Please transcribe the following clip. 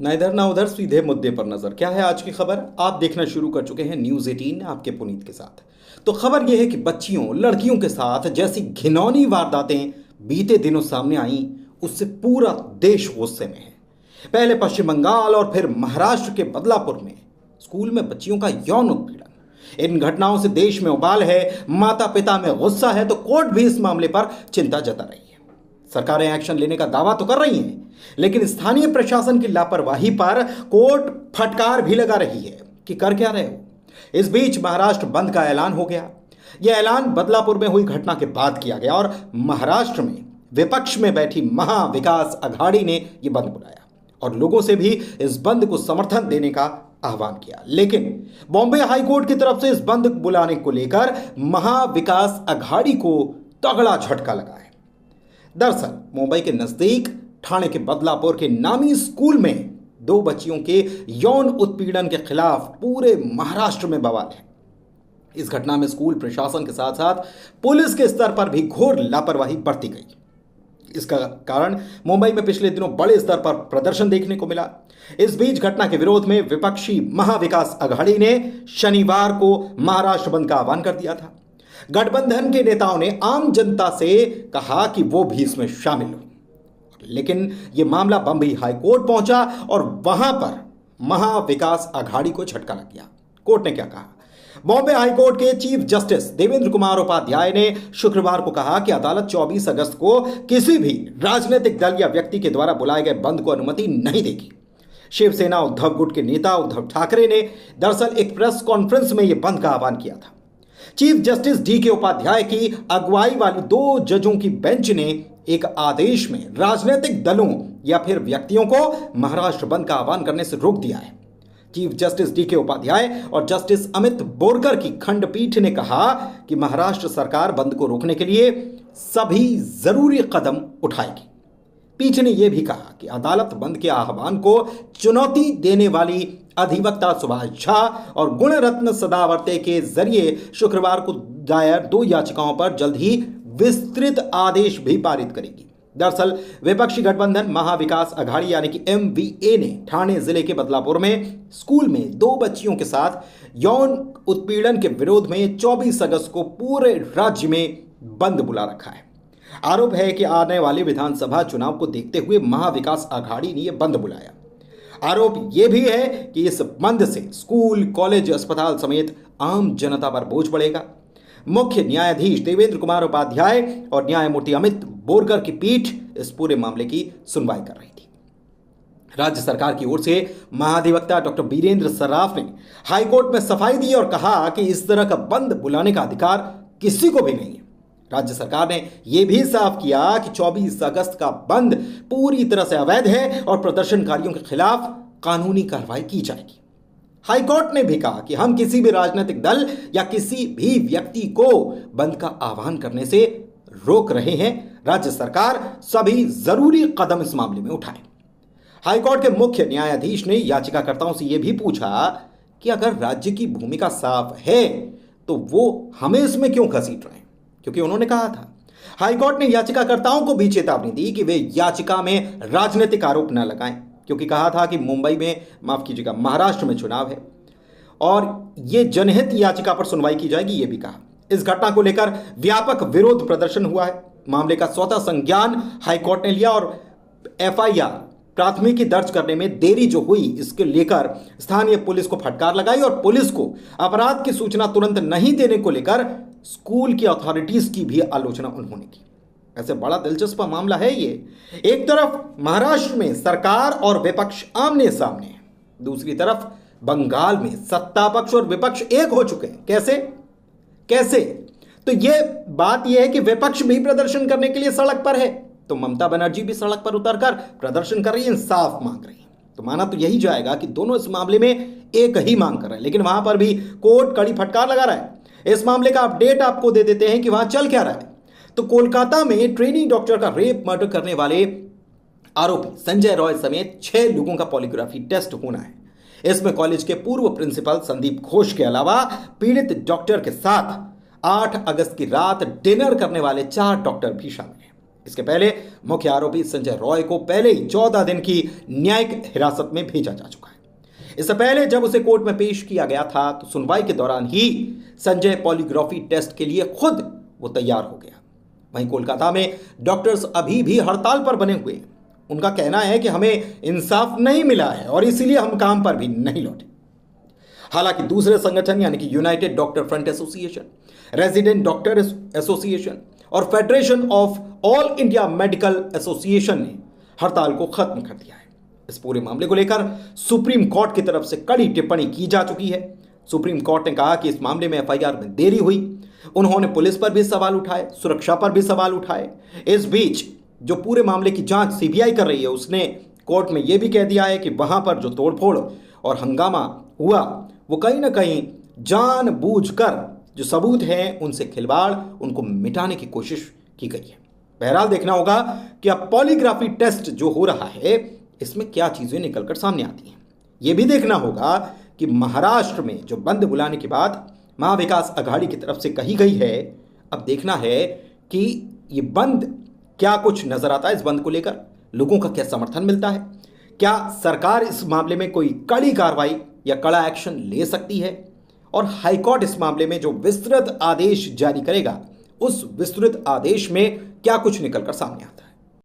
ना इधर ना उधर, सीधे मुद्दे पर नजर। क्या है आज की खबर? आप देखना शुरू कर चुके हैं न्यूज 18 आपके पुनीत के साथ। तो खबर यह है कि बच्चियों लड़कियों के साथ जैसी घिनौनी वारदातें बीते दिनों सामने आई, उससे पूरा देश गुस्से में है। पहले पश्चिम बंगाल और फिर महाराष्ट्र के बदलापुर में स्कूल में बच्चियों का यौन उत्पीड़न। इन घटनाओं से देश में उबाल है, माता पिता में गुस्सा है, तो कोर्ट भी इस मामले पर चिंता जता रही है। सरकारें एक्शन लेने का दावा तो कर रही हैं, लेकिन स्थानीय प्रशासन की लापरवाही पर कोर्ट फटकार भी लगा रही है कि कर क्या रहे हो। इस बीच महाराष्ट्र बंद का ऐलान हो गया। यह ऐलान बदलापुर में हुई घटना के बाद किया गया और महाराष्ट्र में विपक्ष में बैठी महा विकास अघाड़ी ने यह बंद बुलाया और लोगों से भी इस बंद को समर्थन देने का आह्वान किया। लेकिन बॉम्बे हाईकोर्ट की तरफ से इस बंद बुलाने को लेकर महा विकास अघाड़ी को तगड़ा झटका लगा है। दरअसल मुंबई के नजदीक ठाणे के बदलापुर के नामी स्कूल में दो बच्चियों के यौन उत्पीड़न के खिलाफ पूरे महाराष्ट्र में बवाल है। इस घटना में स्कूल प्रशासन के साथ साथ पुलिस के स्तर पर भी घोर लापरवाही बरती गई। इसका कारण मुंबई में पिछले दिनों बड़े स्तर पर प्रदर्शन देखने को मिला। इस बीच घटना के विरोध में विपक्षी महाविकास अघाड़ी ने शनिवार को महाराष्ट्र बंद का आह्वान कर दिया था। गठबंधन के नेताओं ने आम जनता से कहा कि वो भी इसमें शामिल हो, लेकिन यह मामला बंबई हाईकोर्ट पहुंचा और वहां पर महाविकास अघाड़ी को झटका लग गया। कोर्ट ने क्या कहा? बॉम्बे हाईकोर्ट के चीफ जस्टिस देवेंद्र कुमार उपाध्याय ने शुक्रवार को कहा कि अदालत 24 अगस्त को किसी भी राजनीतिक दल या व्यक्ति के द्वारा बुलाए गए बंद को अनुमति नहीं देगी। शिवसेना उद्धव गुट के नेता उद्धव ठाकरे ने दरअसल एक प्रेस कॉन्फ्रेंस में यह बंद का आह्वान किया था। Chief justice DK. उपाध्याय की अगुवाई वाली 2 जजों की बेंच ने एक आदेश में राजनीतिक दलों या फिर व्यक्तियों को महाराष्ट्र बंद का आह्वान करने से रोक दिया है। Chief justice DK. उपाध्याय और जस्टिस अमित बोरकर की खंडपीठ ने कहा कि महाराष्ट्र सरकार बंद को रोकने के लिए सभी जरूरी कदम उठाएगी। पीठ ने यह भी कहा कि अदालत बंद के आह्वान को चुनौती देने वाली अधिवक्ता सुभाष झा और गुणरत्न सदावर्ते के जरिए शुक्रवार को दायर 2 याचिकाओं पर जल्द ही विस्तृत आदेश भी पारित करेगी। दरअसल विपक्षी गठबंधन महाविकास अघाड़ी यानी कि MVA ने ठाणे जिले के बदलापुर में स्कूल में 2 बच्चियों के साथ यौन उत्पीड़न के विरोध में 24 अगस्त को पूरे राज्य में बंद बुला रखा है। आरोप है कि आने वाले विधानसभा चुनाव को देखते हुए महाविकास अघाड़ी ने यह बंद बुलाया। आरोप यह भी है कि इस बंद से स्कूल, कॉलेज, अस्पताल समेत आम जनता पर बोझ पड़ेगा। मुख्य न्यायाधीश देवेंद्र कुमार उपाध्याय और न्यायमूर्ति अमित बोरकर की पीठ इस पूरे मामले की सुनवाई कर रही थी। राज्य सरकार की ओर से महाधिवक्ता डॉक्टर वीरेंद्र सराफ ने हाईकोर्ट में सफाई दी और कहा कि इस तरह का बंद बुलाने का अधिकार किसी को भी नहीं है। राज्य सरकार ने यह भी साफ किया कि 24 अगस्त का बंद पूरी तरह से अवैध है और प्रदर्शनकारियों के खिलाफ कानूनी कार्रवाई की जाएगी। हाईकोर्ट ने भी कहा कि हम किसी भी राजनीतिक दल या किसी भी व्यक्ति को बंद का आह्वान करने से रोक रहे हैं। राज्य सरकार सभी जरूरी कदम इस मामले में उठाए। हाईकोर्ट के मुख्य न्यायाधीश ने याचिकाकर्ताओं से यह भी पूछा कि अगर राज्य की भूमिका साफ है तो वो हमें इसमें क्यों घसीट रहे हैं, क्योंकि उन्होंने कहा था। हाईकोर्ट ने याचिकाकर्ताओं को भी चेतावनी दी कि वे याचिका में राजनीतिक आरोप न लगाएं, क्योंकि कहा था कि मुंबई में, माफ कीजिएगा, महाराष्ट्र में चुनाव है और यह जनहित याचिका पर सुनवाई की जाएगी, यह भी कहा। इस घटना को लेकर व्यापक विरोध प्रदर्शन हुआ है। मामले का स्वतः संज्ञान हाईकोर्ट ने लिया और FIR प्राथमिकी दर्ज करने में देरी जो हुई, इसके लेकर स्थानीय पुलिस को फटकार लगाई और पुलिस को अपराध की सूचना तुरंत नहीं देने को लेकर स्कूल की अथॉरिटीज की भी आलोचना उन्होंने की। ऐसे बड़ा दिलचस्प मामला है ये। एक तरफ महाराष्ट्र में सरकार और विपक्ष आमने सामने है, दूसरी तरफ बंगाल में सत्ता पक्ष और विपक्ष एक हो चुके हैं। कैसे? तो यह बात यह है कि विपक्ष भी प्रदर्शन करने के लिए सड़क पर है, तो ममता बनर्जी भी सड़क पर उतरकर प्रदर्शन कर रही है, इंसाफ मांग रही है। तो माना तो यही जाएगा कि दोनों इस मामले में एक ही मांग कर रहे हैं, लेकिन वहां पर भी कोर्ट कड़ी फटकार लगा रहा है। इस मामले का अपडेट आपको दे देते हैं कि वहां चल क्या रहा है। तो कोलकाता में ट्रेनी डॉक्टर का रेप मर्डर करने वाले आरोपी संजय रॉय समेत 6 लोगों का पॉलीग्राफी टेस्ट होना है। इसमें कॉलेज के पूर्व प्रिंसिपल संदीप घोष के अलावा पीड़ित डॉक्टर के साथ 8 अगस्त की रात डिनर करने वाले 4 डॉक्टर भी शामिल हैं। इसके पहले मुख्य आरोपी संजय रॉय को पहले ही 14 दिन की न्यायिक हिरासत में भेजा जा चुका है। इससे पहले जब उसे कोर्ट में पेश किया गया था तो सुनवाई के दौरान ही संजय पॉलीग्राफी टेस्ट के लिए खुद वो तैयार हो गया। वहीं कोलकाता में डॉक्टर्स अभी भी हड़ताल पर बने हुए हैं। उनका कहना है कि हमें इंसाफ नहीं मिला है और इसीलिए हम काम पर भी नहीं लौटे। हालांकि दूसरे संगठन यानी कि United Doctor Front Association, resident doctor association और Federation of All India Medical Association ने हड़ताल को खत्म कर दिया है। इस पूरे मामले को लेकर सुप्रीम कोर्ट की तरफ से कड़ी टिप्पणी की जा चुकी है। सुप्रीम कोर्ट ने कहा कि इस मामले में एफआईआर में देरी हुई। उन्होंने पुलिस पर भी सवाल उठाए, सुरक्षा पर भी सवाल उठाए। इस बीच जो पूरे मामले की जांच सीबीआई कर रही है उसने कोर्ट में यह भी कह दिया है कि वहां पर जो तोड़फोड़ और हंगामा हुआ वो कहीं ना कहीं जानबूझकर जो सबूत हैं उनसे खिलवाड़, उनको मिटाने की कोशिश की गई है। बहरहाल देखना होगा कि अब पॉलीग्राफी टेस्ट जो हो रहा है इसमें क्या चीजें निकलकर सामने आती हैं। यह भी देखना होगा कि महाराष्ट्र में जो बंद बुलाने की बात महाविकास अघाड़ी की तरफ से कही गई है, अब देखना है कि ये बंद क्या कुछ नजर आता है। इस बंद को लेकर लोगों का क्या समर्थन मिलता है, क्या सरकार इस मामले में कोई कड़ी कार्रवाई या कड़ा एक्शन ले सकती है, और हाईकोर्ट इस मामले में जो विस्तृत आदेश जारी करेगा उस विस्तृत आदेश में क्या कुछ निकलकर सामने आता है।